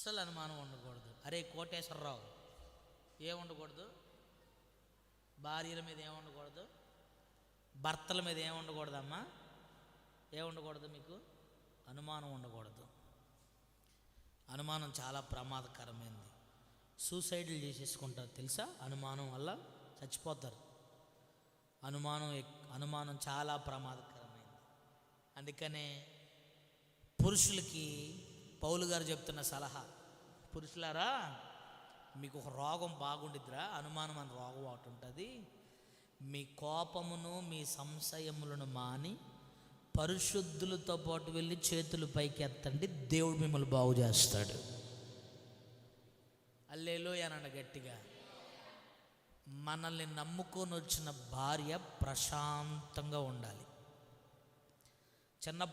అస్సలు అనుమానం ఉండకూడదు. అరే కోటేశ్వరరావు, ఏం ఉండకూడదు? భార్యల మీద ఏం ఉండకూడదు? భర్తల మీద ఏం ఉండకూడదమ్మా? ఏం ఉండకూడదు? మీకు అనుమానం ఉండకూడదు. అనుమానం చాలా ప్రమాదకరమైనది. సూసైడ్లు చేసేసుకుంటారు తెలుసా? అనుమానం వల్ల చచ్చిపోతారు. అనుమానం చాలా ప్రమాదకరమైనది. అందుకనే పురుషులకి పౌలు గారు చెప్తున్న సలహా, పురుషులారా మీకు ఒక రోగం బాగుండిద్దిరా, అనుమానం అనే రోగం ఒకటి ఉంటుంది. మీ కోపమును మీ సంశయములను మాని పరిశుద్ధులతో పాటు వెళ్ళి చేతులు పైకి ఎత్తండి, దేవుడు మిమ్మల్ని బాగు చేస్తాడు. హల్లెలూయా అనండి గట్టిగా. మనల్ని నమ్ముకొని వచ్చిన భార్య ప్రశాంతంగా ఉండాలి. చిన్నప్పుడు